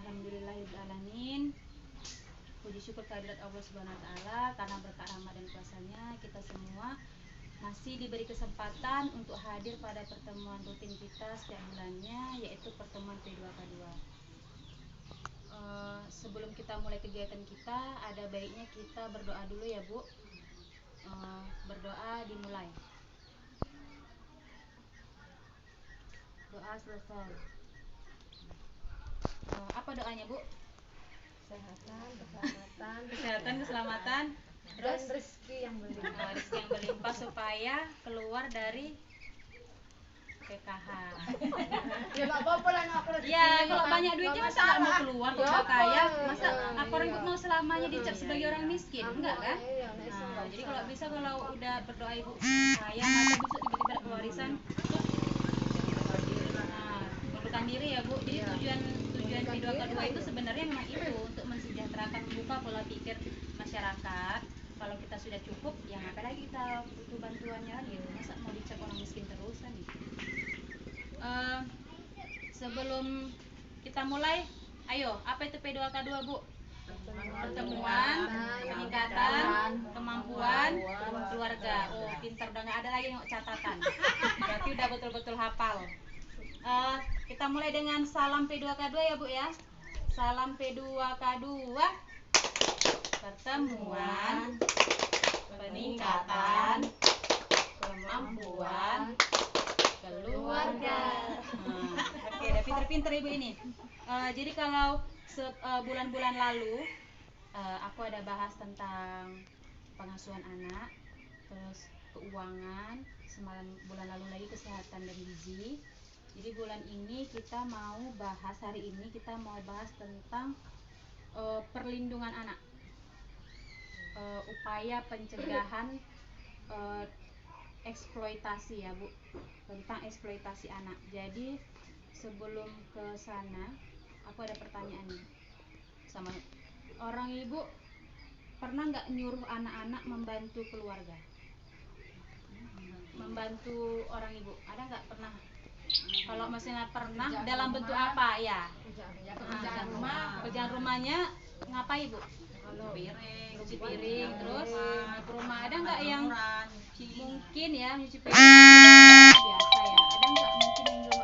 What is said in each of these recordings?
Alhamdulillahirrahmanirrahim. Puji syukur kehadirat Allah Subhanahu wa taala karena berkah rahmat dan kuasanya kita semua masih diberi kesempatan untuk hadir pada pertemuan rutin kita setiap bulannya, yaitu pertemuan P2K2. Sebelum kita mulai kegiatan kita, ada baiknya kita berdoa dulu ya Bu. Berdoa dimulai. Doa selesai. Apa doanya Bu? Kesehatan, keselamatan, terus rezeki yang berlimpah. Rezeki yang berlimpah supaya keluar dari PKH. Ya nggak apa-apa lah aku. Ya kalau banyak duitnya masa nggak mau keluar kalau kaya, masa apa orang mau selamanya dicap sebagai orang miskin, enggak kan? Nah, jadi kalau bisa kalau udah berdoa ibu kaya, masa besok tiba-tiba ada pewarisan, mundurkan diri ya Bu. Jadi tujuan P2K2 itu sebenarnya memang itu untuk mensejahterakan, membuka pola pikir masyarakat. Kalau kita sudah cukup, ya apa lagi kita butuh bantuannya gitu. Masa mau dicap orang miskin terusan gitu. Sebelum kita mulai, ayo, apa itu P2K2 Bu? Pertemuan, peningkatan, kemampuan, keluarga. Oh, pintar, udah nggak ada lagi nengok catatan. Berarti udah betul-betul hafal. Kita mulai dengan salam P2K2 ya Bu ya. Salam P2K2. Pertemuan, peningkatan, kemampuan, keluarga. Oke, udah pinter-pinter Ibu ini. Jadi kalau bulan-bulan lalu aku ada bahas tentang pengasuhan anak, terus keuangan, semalam bulan lalu lagi kesehatan dan gizi. Jadi bulan ini kita mau bahas, hari ini kita mau bahas tentang perlindungan anak, upaya pencegahan eksploitasi ya Bu, tentang eksploitasi anak. Jadi sebelum ke sana aku ada pertanyaan nih sama orang ibu, pernah nggak nyuruh anak-anak membantu keluarga, membantu orang ibu, ada nggak pernah? Kalau maksudnya pernah dalam bentuk apa ya? Pekerjaan rumahnya ngapain Bu? Cuci piring, terus ke rumah. Ada nggak yang mungkin ya nyuci piring biasa ya? Ada nggak mungkin yang nyuruh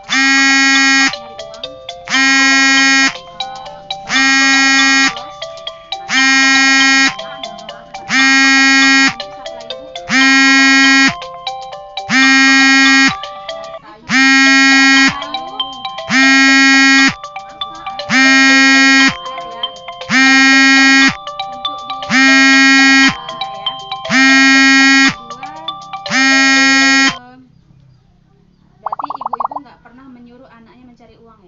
nyari uang?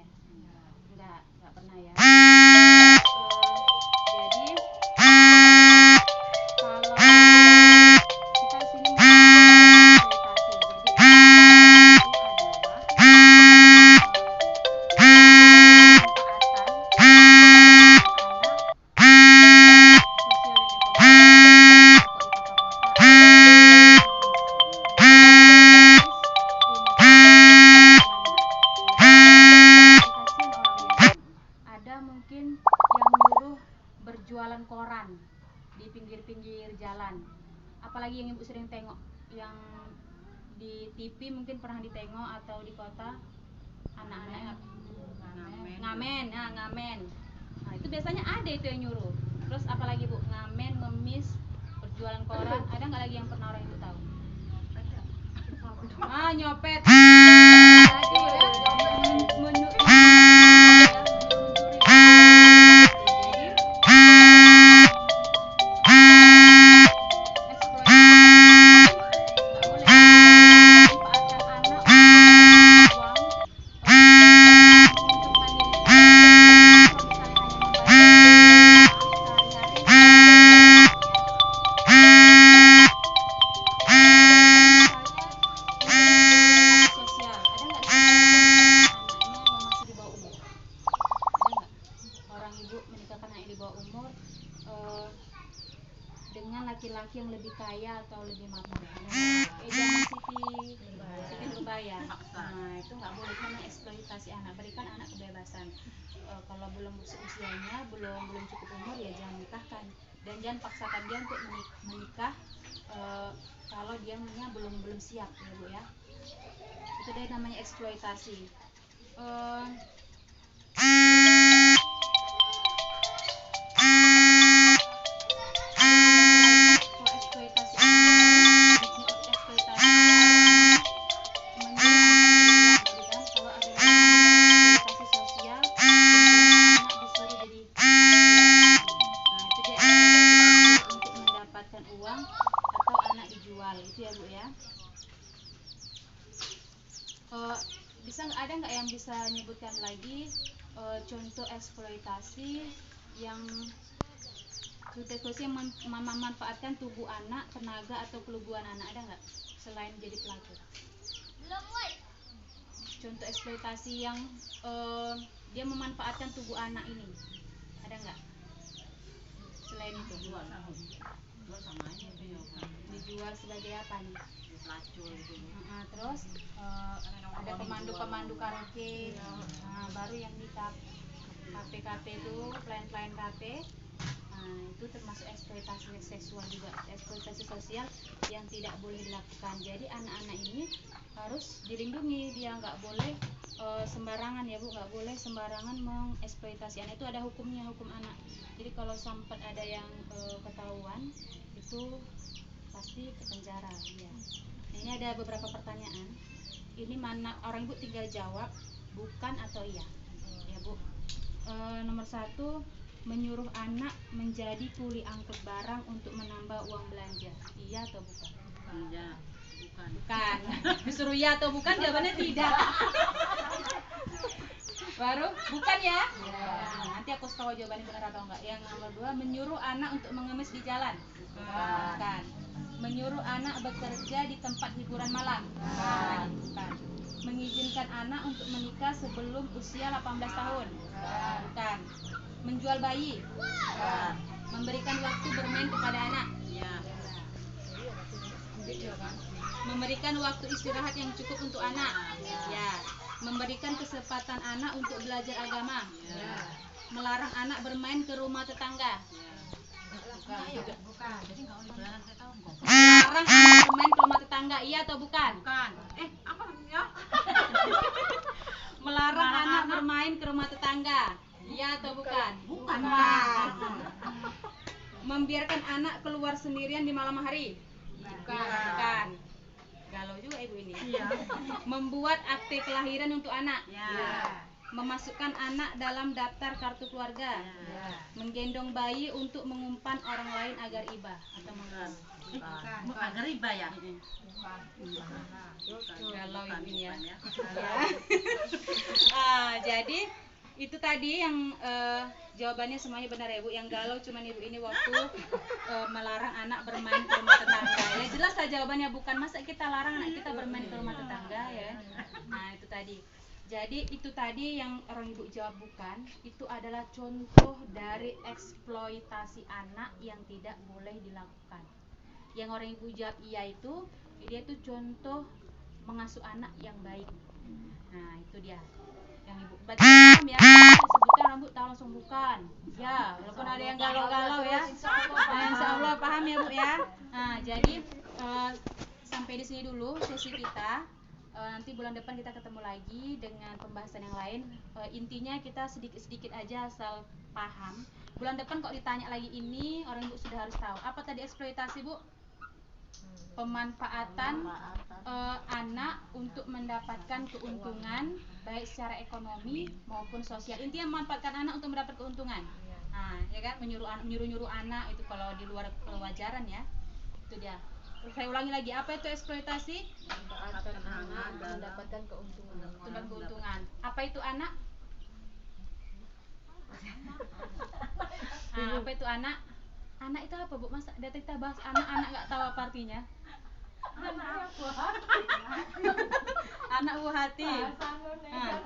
Berjualan koran di pinggir-pinggir jalan. Apalagi yang Ibu sering tengok, yang di TV mungkin pernah ditengok atau di kota, anak-anak ngamen. Nah, itu biasanya ada itu yang nyuruh. Terus apalagi Bu, ngamen, ngemis, berjualan koran. Ada nggak lagi yang pernah orang itu tahu? Nyopet. Laki-laki yang lebih kaya atau lebih mampu, jangan Siti Nurbaya. Nah itu nggak boleh, karena eksploitasi anak, berikan anak kebebasan. kekerasan. Kalau belum usianya, belum cukup umur ya jangan nikahkan, dan jangan paksakan dia untuk menikah kalau dia belum siap ya Bu ya. Itu dia namanya eksploitasi. Ada nggak yang bisa nyebutkan lagi contoh eksploitasi yang memanfaatkan tubuh anak, tenaga atau keluguan anak, ada nggak selain jadi pelaku? Contoh eksploitasi yang dia memanfaatkan tubuh anak ini, ada nggak selain itu? Dijual sebagai apa nih? Terus ada pemandu karaoke, baru yang di kafe itu pelayan kafe, itu termasuk eksploitasi seksual juga, eksploitasi sosial yang tidak boleh dilakukan. Jadi anak-anak ini harus dilindungi, dia nggak boleh sembarangan ya Bu, nggak boleh sembarangan mengeksploitasi anak, itu ada hukumnya, hukum anak. Jadi kalau sempat ada yang ketahuan itu pasti ke penjara ya. Nah, ini ada beberapa pertanyaan. Ini mana orang Ibu tinggal jawab bukan atau iya. Ya Bu. Nomor 1, menyuruh anak menjadi kuli angkut barang untuk menambah uang belanja. Iya atau bukan? Iya, bukan. Bukan. Disuruh iya atau bukan, jawabannya tidak. Baru bukan ya? Nah, nanti aku tahu jawabannya benar atau enggak. Yang nomor 2, menyuruh anak untuk mengemis di jalan. Bukan. Menyuruh anak bekerja di tempat hiburan malam. Bukan. Mengizinkan anak untuk menikah sebelum usia 18 tahun. Bukan. Menjual bayi. Memberikan waktu bermain kepada anak. Memberikan waktu istirahat yang cukup untuk anak. Ya. Memberikan kesempatan anak untuk belajar agama. Melarang anak bermain ke rumah tetangga. Bukan. Jadi nggak boleh berjalan ke tahun kok. Melarang anak bermain ke rumah tetangga, iya atau bukan? Bukan. Apa ya? Melarang anak bermain ke rumah tetangga, iya atau bukan? Bukan. Membiarkan anak keluar sendirian di malam hari? Bukan. Galau juga ibu ini. Iya. Membuat akte kelahiran untuk anak? Ya. Memasukkan anak dalam daftar kartu keluarga? Menggendong bayi untuk mengumpan orang lain agar iba atau mengumpan? Bukan riba ya? Galau ibu ini ya. Jadi itu tadi yang jawabannya semuanya benar ya Bu. Yang galau cuman ibu ini waktu melarang anak bermain ke rumah tetangga. Ya jelas lah jawabannya bukan, masa kita larang anak kita bermain ke rumah tetangga ya. Nah itu tadi. Jadi itu tadi yang orang ibu jawab bukan, itu adalah contoh dari eksploitasi anak yang tidak boleh dilakukan. Yang orang ibu jawab iya itu, dia itu contoh mengasuh anak yang baik. Nah itu dia yang ibu baca paham ya. Sebutkan orang Bu tahu langsung bukan ya, walaupun ada yang galau-galau ya. Nah, insya Allah paham ya Bu ya. Nah jadi sampai di sini dulu sesi kita. Nanti bulan depan kita ketemu lagi dengan pembahasan yang lain. Intinya kita sedikit-sedikit aja asal paham. Bulan depan kok ditanya lagi ini, orang Ibu sudah harus tahu. Apa tadi eksploitasi Bu? Pemanfaatan anak untuk mendapatkan keuntungan baik secara ekonomi maupun sosial. Intinya memanfaatkan anak untuk mendapat keuntungan. Nah, ya kan, menyuruh anak itu kalau di luar kewajaran ya. Itu dia. Saya ulangi lagi, apa itu eksploitasi? Memanfaatkan anak mendapatkan keuntungan. Apa itu anak? Apa itu anak? Anak itu apa Bu? Masa dari kita bahas anak nggak tahu apa artinya? Anak buah hati.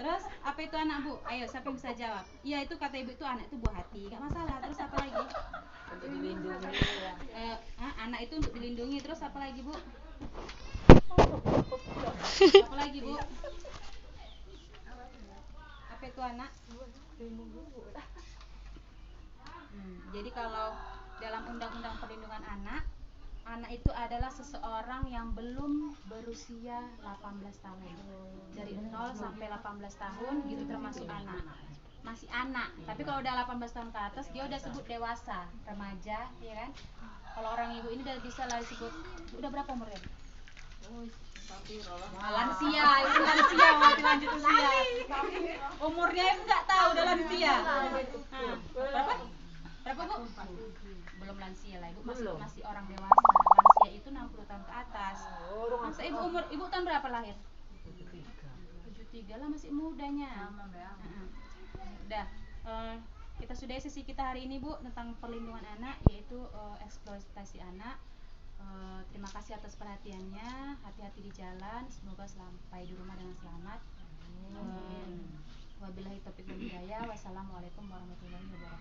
Terus apa itu anak Bu? Ayo siapa yang bisa jawab? Iya itu kata ibu itu anak itu buah hati, nggak masalah. Terus apa lagi? Untuk dilindungi. Anak itu untuk dilindungi. Terus apa lagi Bu? Apa lagi Bu? Apa itu anak? Jadi kalau dalam Undang-Undang Perlindungan Anak, anak itu adalah seseorang yang belum berusia 18 tahun. Dari 0 sampai 18 tahun itu termasuk anak. Masih anak, tapi kalau udah 18 tahun ke atas dia udah sebut dewasa, remaja, ya kan? Kalau orang ibu ini udah bisa lah disebut, udah berapa umurnya? Lansia, itu lansia, masih lanjut usia. Umurnya itu nggak tahu, udah lansia. Berapa? Berapa bu? Belum lansia lah, ibu masih orang dewasa. Lansia itu 60 tahun ke atas. Masa ibu tahun berapa lahir? 73 lah, masih mudanya. Udah, kita sudahi sesi kita hari ini bu tentang perlindungan anak, yaitu eksploitasi anak. Terima kasih atas perhatiannya. Hati-hati di jalan, semoga sampai di rumah dengan selamat. Wabillahi taufiq wal hidayah. Wassalamualaikum warahmatullahi wabarakatuh.